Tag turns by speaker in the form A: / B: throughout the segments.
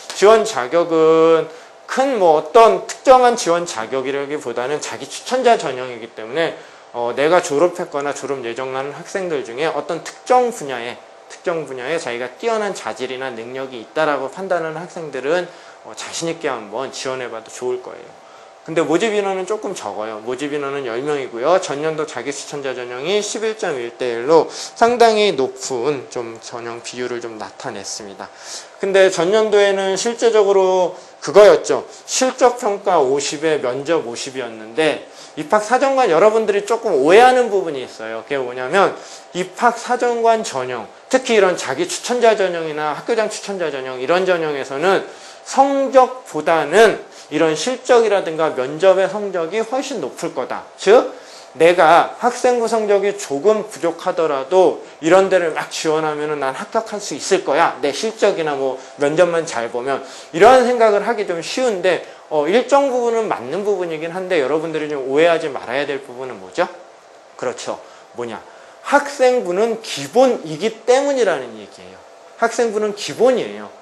A: 지원 자격은 큰 뭐 어떤 특정한 지원 자격이라기보다는 자기 추천자 전형이기 때문에 내가 졸업했거나 졸업 예정하는 학생들 중에 어떤 특정 분야에 자기가 뛰어난 자질이나 능력이 있다라고 판단하는 학생들은 자신 있게 한번 지원해봐도 좋을 거예요. 근데 모집 인원은 조금 적어요. 모집 인원은 10명이고요. 전년도 자기 추천자 전형이 11.1대 1로 상당히 높은 좀 전형 비율을 좀 나타냈습니다. 근데 전년도에는 실제적으로 그거였죠. 실적평가 50에 면접 50이었는데 입학사정관 여러분들이 조금 오해하는 부분이 있어요. 그게 뭐냐면 입학사정관 전형, 특히 이런 자기 추천자 전형이나 학교장 추천자 전형 이런 전형에서는 성적보다는 이런 실적이라든가 면접의 성적이 훨씬 높을 거다. 즉 내가 학생부 성적이 조금 부족하더라도 이런 데를 막 지원하면 난 합격할 수 있을 거야. 내 실적이나 뭐 면접만 잘 보면 이러한 생각을 하기 좀 쉬운데 일정 부분은 맞는 부분이긴 한데 여러분들이 좀 오해하지 말아야 될 부분은 뭐죠? 그렇죠. 뭐냐? 학생부는 기본이기 때문이라는 얘기예요. 학생부는 기본이에요.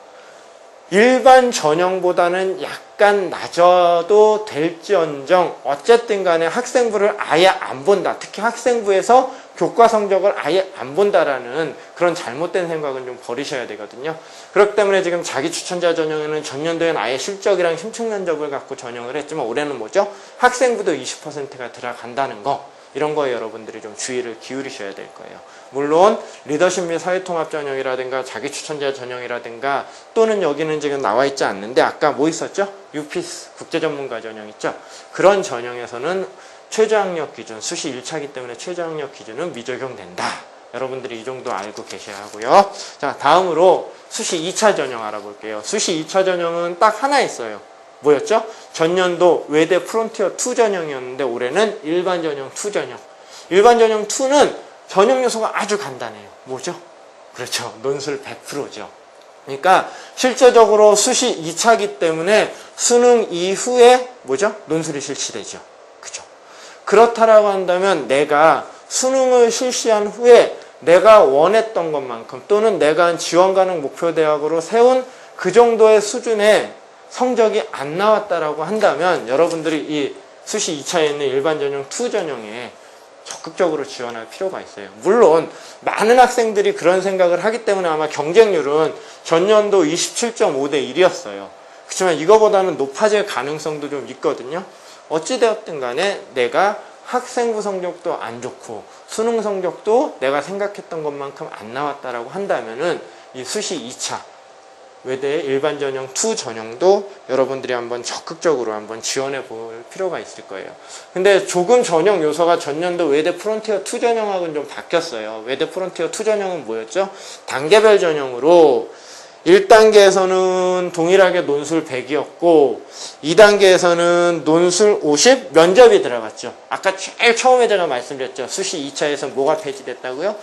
A: 일반 전형보다는 약간 낮아도 될지언정 어쨌든 간에 학생부를 아예 안 본다. 특히 학생부에서 교과 성적을 아예 안 본다라는 그런 잘못된 생각은 좀 버리셔야 되거든요. 그렇기 때문에 지금 자기 추천자 전형에는 전년도에는 아예 실적이랑 심층 면접을 갖고 전형을 했지만 올해는 뭐죠? 학생부도 20%가 들어간다는 거. 이런 거에 여러분들이 좀 주의를 기울이셔야 될 거예요. 물론 리더십 및 사회통합 전형이라든가 자기 추천자 전형이라든가 또는 여기는 지금 나와 있지 않는데 아까 뭐 있었죠? UPS 국제전문가 전형 있죠? 그런 전형에서는 최저학력 기준, 수시 1차이기 때문에 최저학력 기준은 미적용된다. 여러분들이 이 정도 알고 계셔야 하고요. 자, 다음으로 수시 2차 전형 알아볼게요. 수시 2차 전형은 딱 하나 있어요. 뭐였죠? 전년도 외대 프론티어 2 전형이었는데 올해는 일반 전형 2 전형. 일반 전형 2는 전형 요소가 아주 간단해요. 뭐죠? 그렇죠. 논술 100%죠. 그러니까 실제적으로 수시 2차이기 때문에 수능 이후에 뭐죠? 논술이 실시되죠. 그죠? 그렇다라고 한다면 내가 수능을 실시한 후에 내가 원했던 것만큼 또는 내가 지원 가능 목표 대학으로 세운 그 정도의 수준의 성적이 안 나왔다라고 한다면 여러분들이 이 수시 2차에 있는 일반 전형 2 전형에 적극적으로 지원할 필요가 있어요. 물론 많은 학생들이 그런 생각을 하기 때문에 아마 경쟁률은 전년도 27.5대 1이었어요. 그렇지만 이거보다는 높아질 가능성도 좀 있거든요. 어찌되었든 간에 내가 학생부 성적도 안 좋고 수능 성적도 내가 생각했던 것만큼 안 나왔다라고 한다면은 이 수시 2차 외대 일반 전형 2 전형도 여러분들이 한번 적극적으로 한번 지원해 볼 필요가 있을 거예요. 근데 조금 전형 요소가 전년도 외대 프론티어 2 전형하고는 좀 바뀌었어요. 외대 프론티어 2 전형은 뭐였죠? 단계별 전형으로 1단계에서는 동일하게 논술 100이었고 2단계에서는 논술 50, 면접이 들어갔죠. 아까 제일 처음에 제가 말씀드렸죠. 수시 2차에서 뭐가 폐지됐다고요?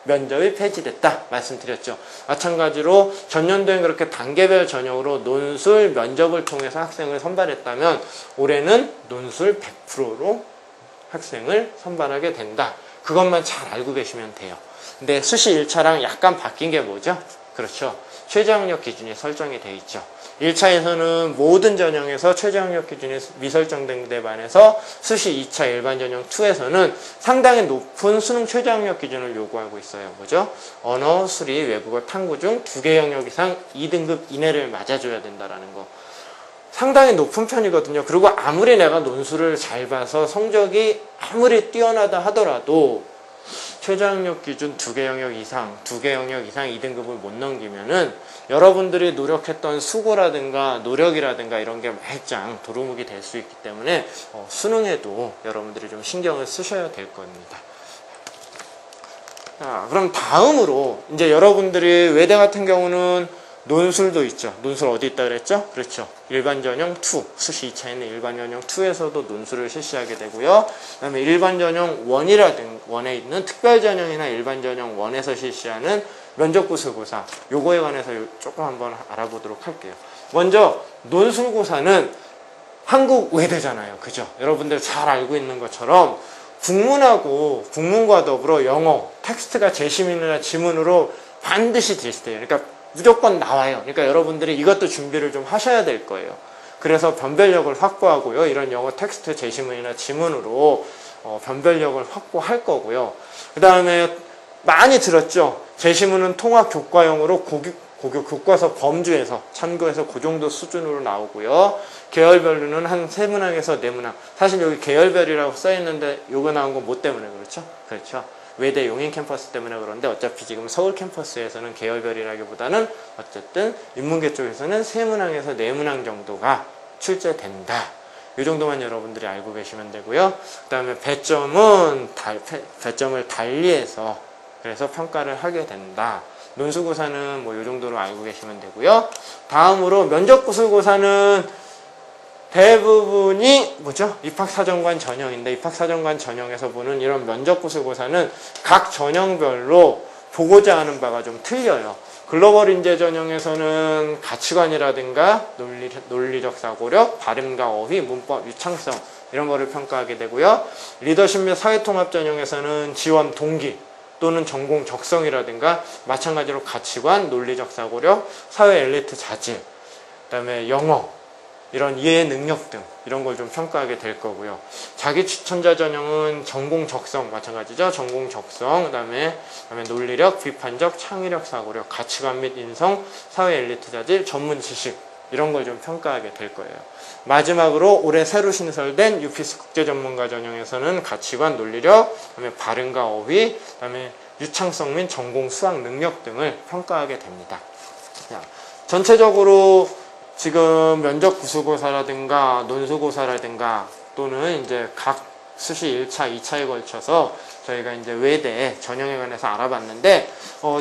A: 면접이 폐지됐다 말씀드렸죠. 마찬가지로 전년도엔 그렇게 단계별 전형으로 논술 면접을 통해서 학생을 선발했다면 올해는 논술 100%로 학생을 선발하게 된다. 그것만 잘 알고 계시면 돼요. 근데 수시 1차랑 약간 바뀐 게 뭐죠? 그렇죠. 최저학력 기준이 설정이 되어 있죠. 1차에서는 모든 전형에서 최저학력 기준이 미설정된 데 반해서 수시 2차 일반 전형 2에서는 상당히 높은 수능 최저학력 기준을 요구하고 있어요. 뭐죠? 언어, 수리, 외국어, 탐구 중 2개 영역 이상 2등급 이내를 맞아줘야 된다라는 거. 상당히 높은 편이거든요. 그리고 아무리 내가 논술을 잘 봐서 성적이 아무리 뛰어나다 하더라도 최저학력 기준 2개 영역 이상 2등급을 못 넘기면은 여러분들이 노력했던 수고라든가 노력이라든가 이런 게 말짱 도루묵이 될 수 있기 때문에 수능에도 여러분들이 좀 신경을 쓰셔야 될 겁니다. 자, 그럼 다음으로 이제 여러분들이 외대 같은 경우는 논술도 있죠. 논술 어디 있다 그랬죠? 그렇죠. 일반 전형 2, 수시 2차에 있는 일반 전형 2에서도 논술을 실시하게 되고요. 그 다음에 일반 전형 1이라든가 원에 있는 특별 전형이나 일반 전형 1에서 실시하는 면접구술고사, 요거에 관해서 조금 한번 알아보도록 할게요. 먼저 논술고사는 한국 외대잖아요. 그죠? 여러분들 잘 알고 있는 것처럼 국문과 더불어 영어, 텍스트가 재심이나 지문으로 반드시 제시돼요. 그러니까 무조건 나와요. 그러니까 여러분들이 이것도 준비를 좀 하셔야 될 거예요. 그래서 변별력을 확보하고요. 이런 영어 텍스트 제시문이나 지문으로 변별력을 확보할 거고요. 그 다음에 많이 들었죠. 제시문은 통합 교과형으로 고교 교과서 범주에서 참고해서 그 정도 수준으로 나오고요. 계열별로는 한 3문항에서 4문항. 사실 여기 계열별이라고 써있는데 요거 나온 건 뭐 때문에 그렇죠? 그렇죠. 외대 용인 캠퍼스 때문에 그런데 어차피 지금 서울 캠퍼스에서는 계열별이라기보다는 어쨌든 인문계 쪽에서는 3문항에서 4문항 정도가 출제된다. 이 정도만 여러분들이 알고 계시면 되고요. 그 다음에 배점을 달리해서 그래서 평가를 하게 된다. 논술고사는 뭐 이 정도로 알고 계시면 되고요. 다음으로 면접구술고사는 대부분이 뭐죠? 입학사정관 전형인데 입학사정관 전형에서 보는 이런 면접구술고사는 각 전형별로 보고자 하는 바가 좀 틀려요. 글로벌 인재 전형에서는 가치관이라든가 논리적 사고력, 발음과 어휘, 문법, 유창성 이런 거를 평가하게 되고요. 리더십 및 사회통합 전형에서는 지원 동기 또는 전공 적성이라든가 마찬가지로 가치관, 논리적 사고력, 사회 엘리트 자질, 그다음에 영어 이런 이해 능력 등 이런 걸 좀 평가하게 될 거고요. 자기 추천자 전형은 전공 적성 마찬가지죠. 전공 적성, 그다음에 논리력, 비판적, 창의력, 사고력, 가치관 및 인성, 사회 엘리트 자질, 전문 지식 이런 걸 좀 평가하게 될 거예요. 마지막으로 올해 새로 신설된 UPS 국제전문가 전형에서는 가치관, 논리력, 그다음에 발음과 어휘, 그다음에 유창성 및 전공 수학 능력 등을 평가하게 됩니다. 자, 전체적으로 지금 면접구술고사라든가 논술고사라든가 또는 이제 각 수시 1차, 2차에 걸쳐서 저희가 이제 외대 전형에 관해서 알아봤는데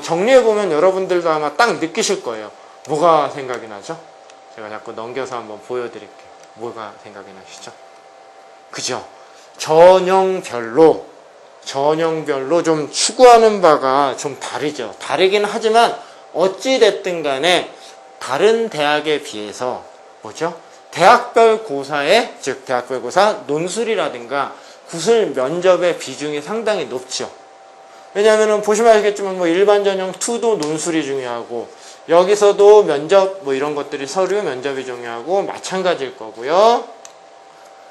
A: 정리해보면 여러분들도 아마 딱 느끼실 거예요. 뭐가 생각이 나죠? 제가 자꾸 넘겨서 한번 보여드릴게요. 뭐가 생각이 나시죠? 그죠? 전형별로 좀 추구하는 바가 좀 다르죠. 다르긴 하지만 어찌됐든 간에 다른 대학에 비해서 뭐죠? 대학별 고사의 즉 대학별 고사 논술이라든가 구술 면접의 비중이 상당히 높죠. 왜냐하면 보시면 알겠지만 뭐 일반 전형 2도 논술이 중요하고 여기서도 면접 뭐 이런 것들이 서류 면접이 중요하고 마찬가지일 거고요.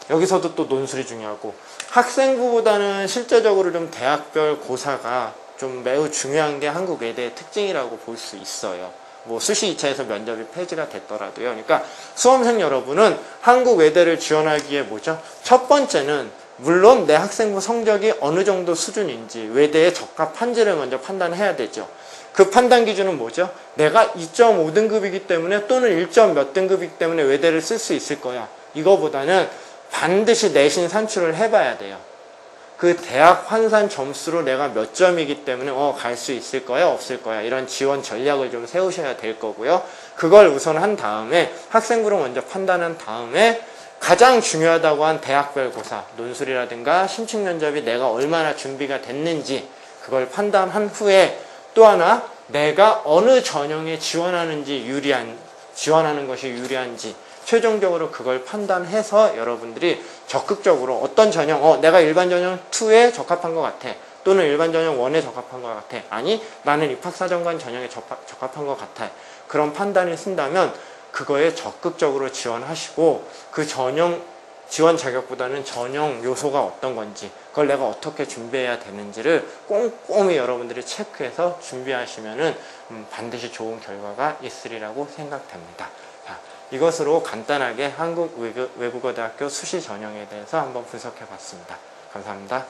A: 여기서도 또 논술이 중요하고 학생부보다는 실제적으로 좀 대학별 고사가 좀 매우 중요한 게 한국 외대의 특징이라고 볼 수 있어요. 뭐 수시 2차에서 면접이 폐지가 됐더라도요. 그러니까 수험생 여러분은 한국 외대를 지원하기에 뭐죠? 첫 번째는 물론 내 학생부 성적이 어느 정도 수준인지 외대에 적합한지를 먼저 판단해야 되죠. 그 판단 기준은 뭐죠? 내가 2.5등급이기 때문에 또는 1점 몇 등급이기 때문에 외대를 쓸 수 있을 거야. 이거보다는 반드시 내신 산출을 해봐야 돼요. 그 대학 환산 점수로 내가 몇 점이기 때문에 갈 수 있을 거야 없을 거야 이런 지원 전략을 좀 세우셔야 될 거고요. 그걸 우선 한 다음에 학생부를 먼저 판단한 다음에 가장 중요하다고 한 대학별 고사 논술이라든가 심층 면접이 내가 얼마나 준비가 됐는지 그걸 판단한 후에 또 하나 내가 어느 전형에 지원하는 것이 유리한지 최종적으로 그걸 판단해서 여러분들이 적극적으로 어떤 전형, 내가 일반 전형 2에 적합한 것 같아. 또는 일반 전형 1에 적합한 것 같아. 아니, 나는 입학사정관 전형에 적합한 것 같아. 그런 판단을 쓴다면 그거에 적극적으로 지원하시고 그 전형 지원 자격보다는 전형 요소가 어떤 건지 그걸 내가 어떻게 준비해야 되는지를 꼼꼼히 여러분들이 체크해서 준비하시면은 반드시 좋은 결과가 있으리라고 생각됩니다. 이것으로 간단하게 한국외국어대학교 수시 전형에 대해서 한번 분석해 봤습니다. 감사합니다.